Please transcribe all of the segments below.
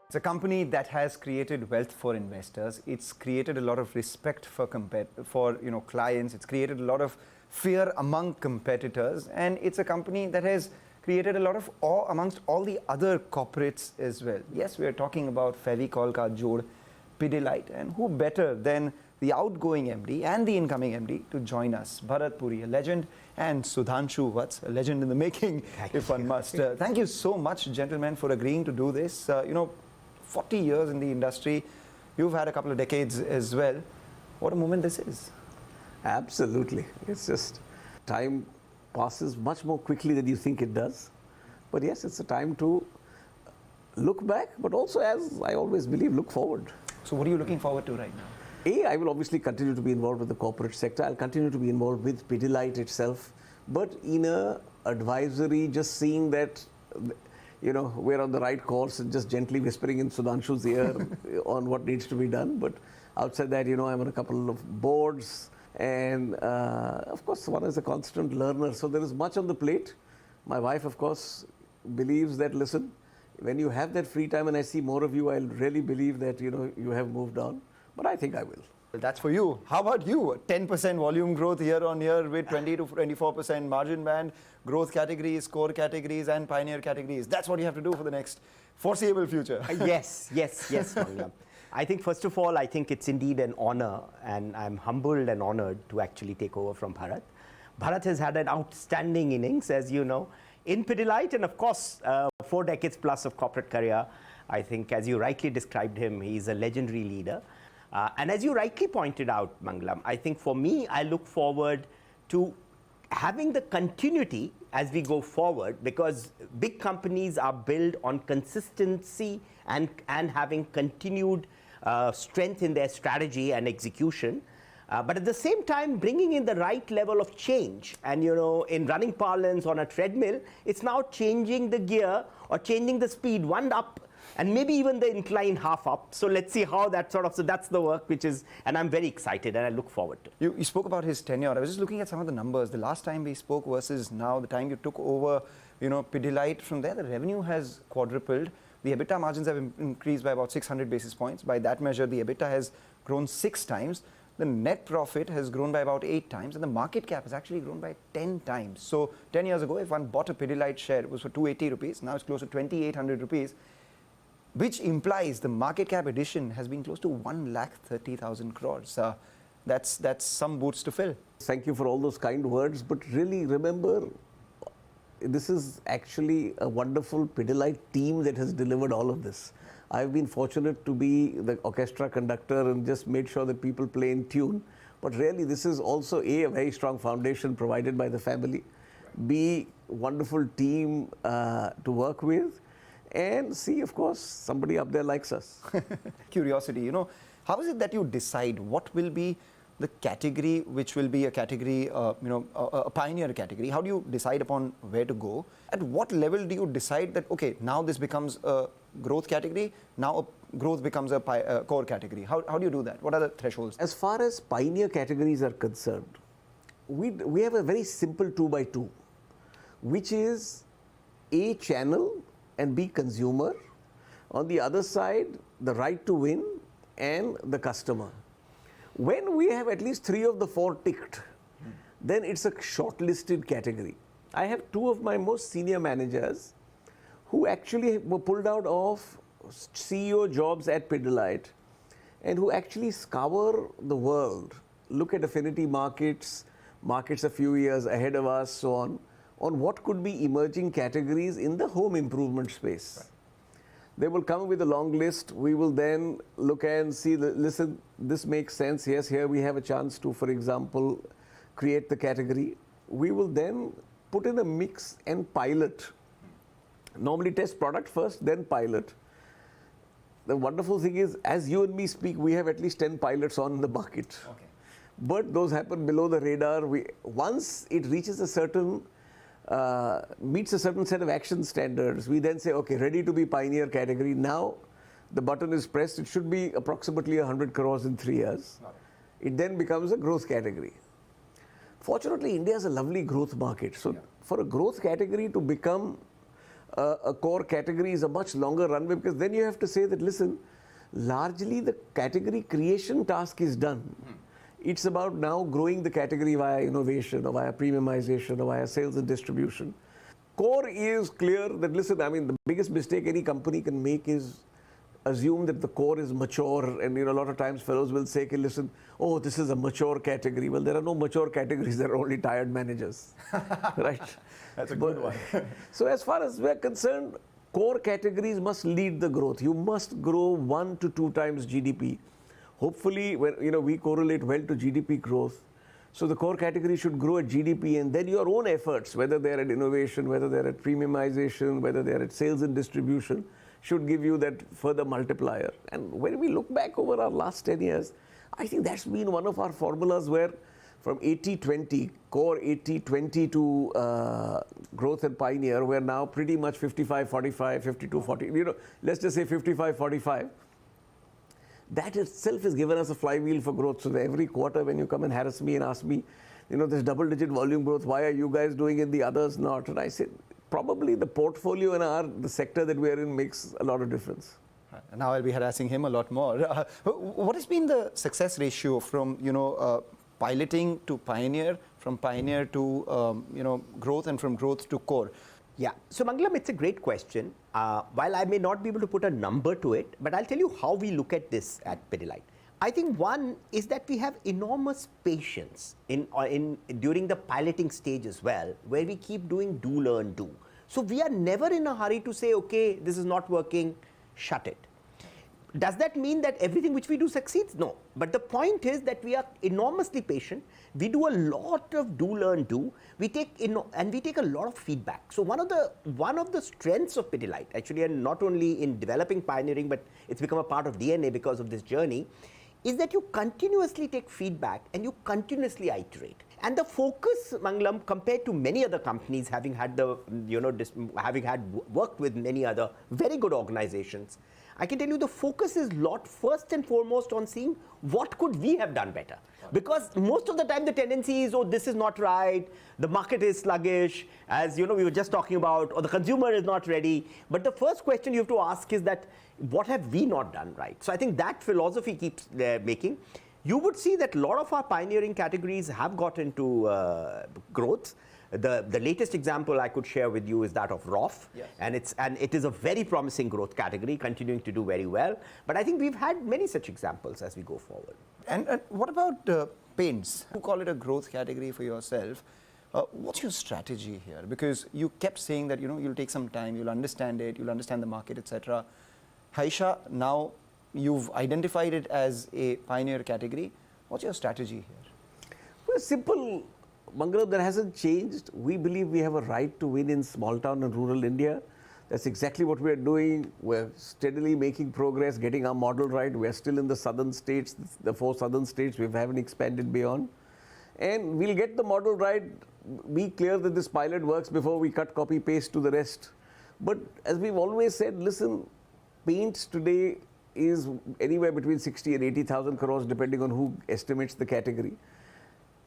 It's a company that has created wealth for investors. It's created a lot of respect for clients. It's created a lot of fear among competitors, and it's a company that has created a lot of awe amongst all the other corporates as well. Yes, we are talking about Fevicol Ka Jod, Pidilite, and who better than the outgoing MD and the incoming MD to join us? Bharat Puri, a legend, and Sudhanshu Vats, a legend in the making, if one must. Thank you so much, gentlemen, for agreeing to do this. 40 years in the industry, you've had a couple of decades as well. What a moment this is. Absolutely. It's just time passes much more quickly than you think it does. But yes, it's a time to look back, but also, as I always believe, look forward. So what are you looking forward to right now? I will obviously continue to be involved with the corporate sector. I'll continue to be involved with Pidilite itself, but in a advisory, just seeing that we're on the right course and just gently whispering in Sudhanshu's ear on what needs to be done. But outside that, I'm on a couple of boards, and of course, one is a constant learner. So there is much on the plate. My wife, of course, believes that, listen, when you have that free time and I see more of you, I'll really believe that, you have moved on. But I think I will. That's for you. How about you? 10% volume growth year on year with 20 to 24% margin band, growth categories, core categories, and pioneer categories. That's what you have to do for the next foreseeable future. Yes, Manglam. I think, first of all, I think it's indeed an honor, and I'm humbled and honored to actually take over from Bharat. Bharat has had an outstanding innings, as you know, in Pidilite, and of course, 4 decades plus of corporate career. I think, as you rightly described him, he's a legendary leader. And as you rightly pointed out, Manglam, I think for me, I look forward to having the continuity as we go forward, because big companies are built on consistency and having continued strength in their strategy and execution. But at the same time, bringing in the right level of change. And, in running parlance on a treadmill, it's now changing the gear or changing the speed, one up, and maybe even the incline half up. So let's see how that so that's the work and I'm very excited and I look forward to. You spoke about his tenure. I was just looking at some of the numbers. The last time we spoke versus now, the time you took over, Pidilite, from there, the revenue has quadrupled. The EBITDA margins have increased by about 600 basis points. By that measure, the EBITDA has grown 6 times. The net profit has grown by about 8 times, and the market cap has actually grown by 10 times. So 10 years ago, if one bought a Pidilite share, it was for 280 rupees. Now it's close to 2,800 rupees. Which implies the market cap addition has been close to 1,30,000 crores. That's some boots to fill. Thank you for all those kind words, but really remember, this is actually a wonderful Pidilite team that has delivered all of this. I've been fortunate to be the orchestra conductor and just made sure that people play in tune. But really, this is also a very strong foundation provided by the family. B, wonderful team to work with. And C, of course, somebody up there likes us. Curiosity, how is it that you decide what will be the category which will be a category, a pioneer category? How do you decide upon where to go? At what level do you decide that, okay, now this becomes a growth category, now growth becomes a core category? How do you do that? What are the thresholds? As far as pioneer categories are concerned, we have a very simple 2x2, which is A, channel, and B, consumer. On the other side, the right to win and the customer. When we have at least 3 of the 4 ticked, then it's a shortlisted category. I have 2 of my most senior managers who actually were pulled out of CEO jobs at Pidilite and who actually scour the world, look at affinity markets a few years ahead of us, so on what could be emerging categories in the home improvement space. Right. They will come with a long list. We will then look and see, listen, this makes sense. Yes, here we have a chance to, for example, create the category. We will then put in a mix and pilot. Normally test product first, then pilot. The wonderful thing is, as you and me speak, we have at least 10 pilots on the market. Okay. But those happen below the radar. Once it reaches a certain meets a certain set of action standards, we then say, okay, ready to be pioneer category. Now the button is pressed. It should be approximately 100 crores in 3 years. It then becomes a growth category. Fortunately, India is a lovely growth market. So for a growth category to become a core category is a much longer runway, because then you have to say that, listen, largely the category creation task is done. It's about now growing the category via innovation or via premiumization or via sales and distribution. Core is clear that, listen, I mean, the biggest mistake any company can make is assume that the core is mature, and a lot of times fellows will say, okay, listen, oh, this is a mature category. Well, there are no mature categories, there are only tired managers, right? That's a good one. So as far as we're concerned, core categories must lead the growth. You must grow 1 to 2 times GDP. Hopefully, when we correlate well to GDP growth. So the core category should grow at GDP, and then your own efforts, whether they're at innovation, whether they're at premiumization, whether they're at sales and distribution, should give you that further multiplier. And when we look back over our last 10 years, I think that's been one of our formulas where from 80-20, core 80-20 to growth and pioneer, we're now pretty much 55-45, 52-40, let's just say 55-45. That itself has given us a flywheel for growth. So that every quarter when you come and harass me and ask me, this double-digit volume growth, why are you guys doing it, the others not? And I said, probably the portfolio and the sector that we're in makes a lot of difference. Now I'll be harassing him a lot more. What has been the success ratio from piloting to pioneer, from pioneer to growth, and from growth to core? Yeah, so Mangalam, it's a great question. While I may not be able to put a number to it, but I'll tell you how we look at this at Pidilite. I think one is that we have enormous patience during the piloting stage as well, where we keep doing do, learn, do. So we are never in a hurry to say, okay, this is not working, shut it. Does that mean that everything which we do succeeds? No. But the point is that we are enormously patient. We do a lot of do, learn, do. We take a lot of feedback. So one of the strengths of Pidilite, actually, and not only in developing pioneering, but it's become a part of DNA because of this journey, is that you continuously take feedback and you continuously iterate. And the focus, Mangalam, compared to many other companies, having had worked with many other very good organizations, I can tell you the focus is first and foremost on seeing what could we have done better. Because most of the time the tendency is, oh, this is not right, the market is sluggish, as we were just talking about, or the consumer is not ready. But the first question you have to ask is that, what have we not done right? So I think that philosophy keeps making. You would see that a lot of our pioneering categories have got into growth. The latest example I could share with you is that of ROF, yes. and it is a very promising growth category, continuing to do very well. But I think we've had many such examples as we go forward. And what about paints? You call it a growth category for yourself. What's your strategy here? Because you kept saying that you'll take some time, you'll understand it, you'll understand the market, etc. Haisha, now you've identified it as a pioneer category. What's your strategy here? Well, simple. Mangalam, that hasn't changed. We believe we have a right to win in small town and rural India. That's exactly what we're doing. We're steadily making progress, getting our model right. We're still in the southern states, the 4 southern states. We haven't expanded beyond. And we'll get the model right, be clear that this pilot works before we cut, copy, paste to the rest. But as we've always said, listen, paints today is anywhere between 60 and 80,000 crores, depending on who estimates the category.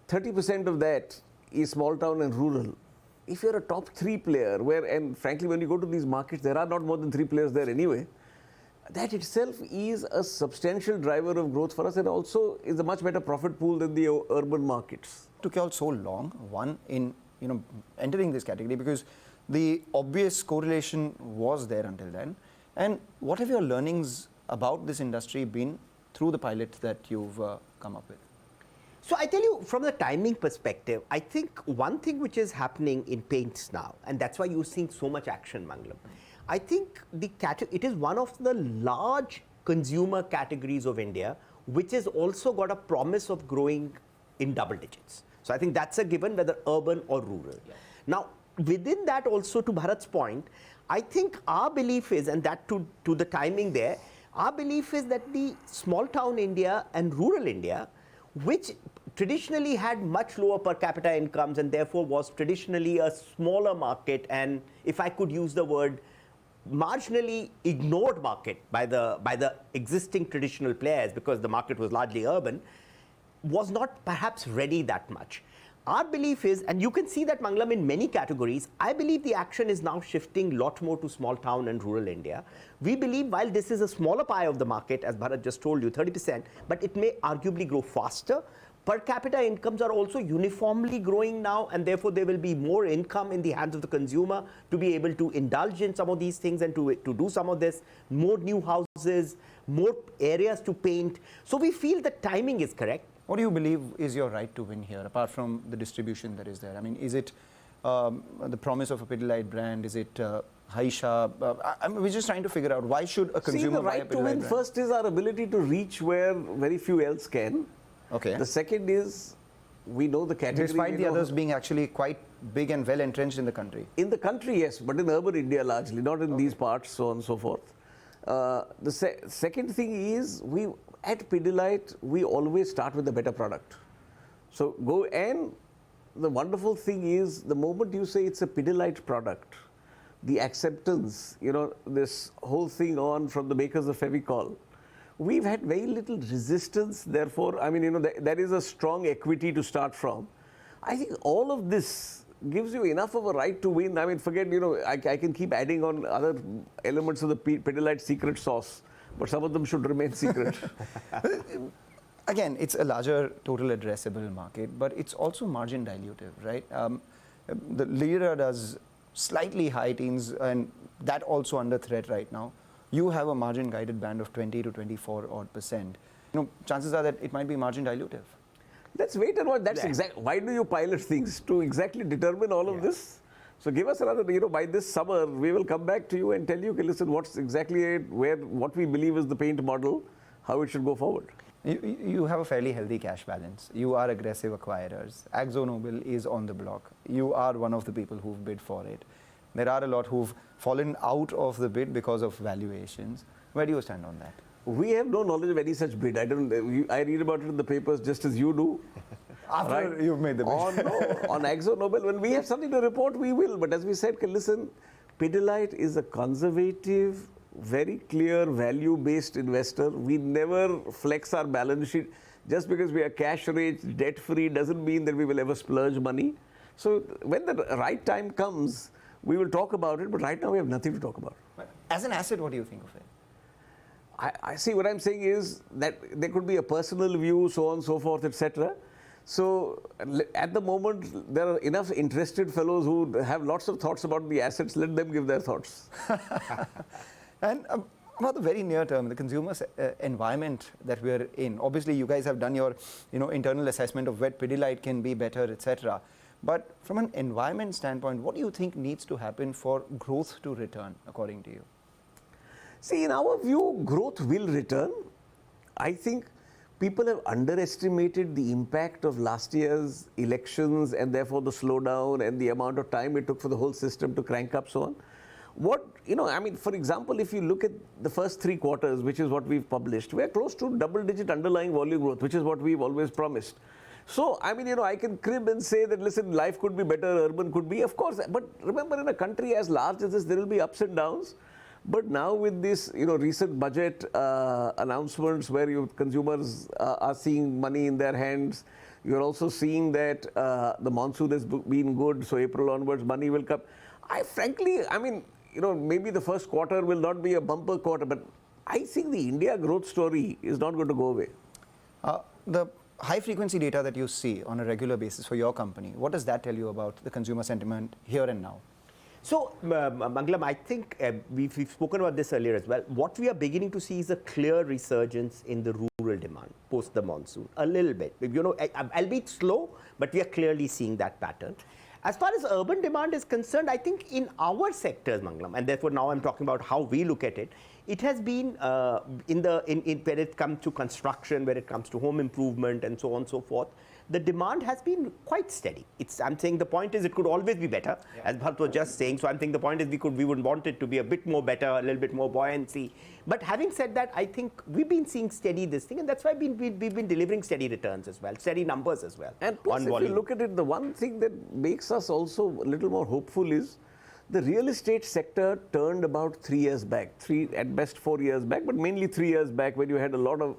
30% of that is small town and rural. If you're a top 3 player, and frankly, when you go to these markets, there are not more than 3 players there anyway, that itself is a substantial driver of growth for us, and also is a much better profit pool than the urban markets. It took you all so long, one, in entering this category, because the obvious correlation was there until then. And what have your learnings about this industry been through the pilot that you've come up with? So I tell you, from the timing perspective, I think one thing which is happening in paints now, and that's why you're seeing so much action, Mangalam, I think it is one of the large consumer categories of India, which has also got a promise of growing in double digits. So I think that's a given, whether urban or rural. Yeah. Now, within that also, to Bharat's point, I think our belief is, and that to the timing there, our belief is that the small town India and rural India, which traditionally had much lower per capita incomes and therefore was traditionally a smaller market, and if I could use the word, marginally ignored market by the existing traditional players, because the market was largely urban, was not perhaps ready that much. Our belief is, and you can see that, Mangalam, in many categories, I believe the action is now shifting a lot more to small town and rural India. We believe while this is a smaller pie of the market, as Bharat just told you, 30%, but it may arguably grow faster. Per capita incomes are also uniformly growing now, and therefore there will be more income in the hands of the consumer to be able to indulge in some of these things and to do some of this. More new houses, more areas to paint. So we feel the timing is correct. What do you believe is your right to win here, apart from the distribution that is there? I mean, is it the promise of a Pidilite brand? Is it Haisha? We're just trying to figure out why should a consumer the buy a right to Pidilite win brand? first is our ability to reach where very few else can. Okay. The second is we know the category. Despite the others being actually quite big and well entrenched in the country. In the country, yes, but in urban India largely, not in these parts, so on and so forth. The second thing is at Pidilite, we always start with a better product. So and the wonderful thing is the moment you say it's a Pidilite product, the acceptance, this whole thing on from the makers of Fevicol, we've had very little resistance. Therefore, I mean, there is a strong equity to start from. I think all of this gives you enough of a right to win. I mean, forget, I can keep adding on other elements of the Pidilite secret sauce, but some of them should remain secret. Again, it's a larger total addressable market, but it's also margin dilutive, right? The leader does slightly high teens, and that also under threat right now. You have a margin guided band of 20 to 24 odd percent. Chances are that it might be margin dilutive. Let's wait and watch. That's exactly why do you pilot things to exactly determine all of this? So give us another, by this summer, we will come back to you and tell you, okay, listen, what's exactly what we believe is the paint model, how it should go forward. You have a fairly healthy cash balance. You are aggressive acquirers. AkzoNobel is on the block. You are one of the people who've bid for it. There are a lot who've fallen out of the bid because of valuations. Where do you stand on that? We have no knowledge of any such bid. I read about it in the papers just as you do. After you've made the bid. On AkzoNobel, when we have something to report, we will. But as we said, listen, Pidilite is a conservative, very clear, value-based investor. We never flex our balance sheet. Just because we are cash-rich, debt-free, doesn't mean that we will ever splurge money. So when the right time comes, we will talk about it, but right now we have nothing to talk about. As an asset, what do you think of it? I see what I'm saying is that there could be a personal view, so on and so forth, etc. So at the moment, there are enough interested fellows who have lots of thoughts about the assets. Let them give their thoughts. And about the very near term, the consumer environment that we're in. Obviously, you guys have done your internal assessment of where Pidilite can be better, etc. But from an environment standpoint, what do you think needs to happen for growth to return, according to you? See, in our view, growth will return. I think people have underestimated the impact of last year's elections and therefore the slowdown and the amount of time it took for the whole system to crank up, so on. For example, if you look at the first 3 quarters, which is what we've published, we're close to double-digit underlying volume growth, which is what we've always promised. So, I can crib and say that, listen, life could be better, urban could be, of course. But remember, in a country as large as this, there will be ups and downs. But now with this, recent budget announcements where consumers are seeing money in their hands, you're also seeing that the monsoon has been good, so April onwards money will come. Maybe the first quarter will not be a bumper quarter, but I think the India growth story is not going to go away. The high frequency data that you see on a regular basis for your company, what does that tell you about the consumer sentiment here and now? So, Mangalam, I think we've spoken about this earlier as well. What we are beginning to see is a clear resurgence in the rural demand post the monsoon, a little bit. Albeit slow, but we are clearly seeing that pattern. As far as urban demand is concerned, I think in our sectors, Mangalam, and therefore now I'm talking about how we look at it, it has been where it comes to construction, where it comes to home improvement and so on and so forth, the demand has been quite steady. I'm saying the point is it could always be better, as Bharat was just saying. So I'm saying the point is we would want it to be a bit more better, a little bit more buoyancy. But having said that, I think we've been seeing steady this thing, and that's why we've been delivering steady returns as well, steady numbers as well. And plus, if you look at it, the one thing that makes us also a little more hopeful is the real estate sector turned about 3 years back, at best 4 years back, but mainly 3 years back when you had a lot of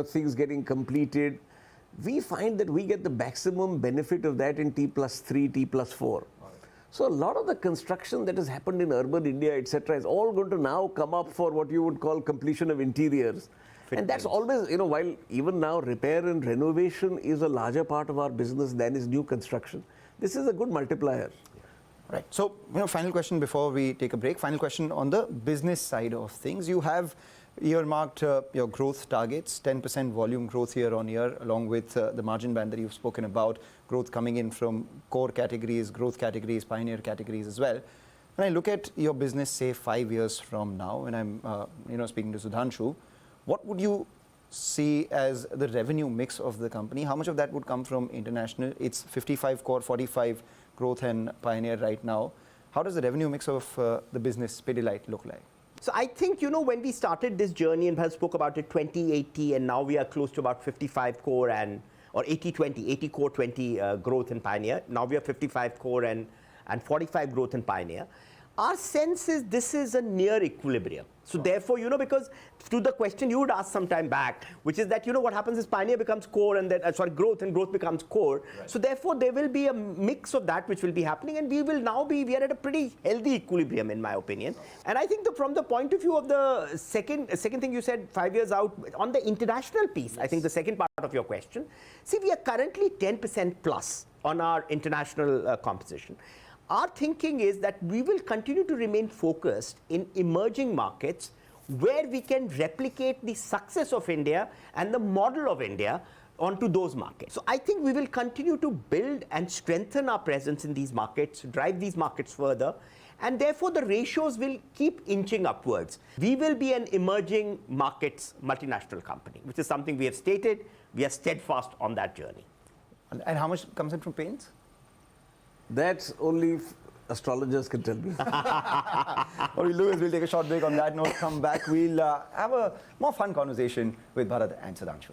things getting completed. we find that we get the maximum benefit of that in T+3, T+4. So a lot of the construction that has happened in urban India, etc., is all going to now come up for what you would call completion of interiors. And that's always, you know, while even now repair and renovation is a larger part of our business than is new construction, this is a good multiplier. Right. So, you know, final question before we take a break. Final question on the business side of things. You have earmarked your growth targets, 10% volume growth year on year, along with the margin band that you've spoken about, growth coming in from core categories, growth categories, pioneer categories as well. When I look at your business, say 5 years from now, and I'm you know, speaking to Sudhanshu, what would you see as the revenue mix of the company? How much of that would come from international? It's 55 core, 45 growth and pioneer right now. How does the revenue mix of the business Pidilite look like? So I think, you know, when we started this journey, and Bharat spoke about it, 20-80, and now we are close to about 55 core and, or 80-20, 80 core, 20 growth and pioneer. Now we are 55 core and 45 growth and pioneer. Our sense is this is a near equilibrium. So therefore, you know, because to the question you would ask some time back, which is that, you know, what happens is pioneer becomes core and then, growth and growth becomes core. Right. So therefore, there will be a mix of that which will be happening, and we will now be, we are at a pretty healthy equilibrium in my opinion. And I think from the point of view of the second thing you said, 5 years out, on the international piece, yes. I think the second part of your question, see, we are currently 10% plus on our international composition. Our thinking is that we will continue to remain focused in emerging markets where we can replicate the success of India and the model of India onto those markets. So I think we will continue to build and strengthen our presence in these markets, drive these markets further, and therefore the ratios will keep inching upwards. We will be an emerging markets multinational company, which is something we have stated. We are steadfast on that journey. And how much comes in from paints? That's only astrologers can tell me. What we'll do is we'll take a short break on that note, come back. We'll have a more fun conversation with Bharat and Sudhanshu.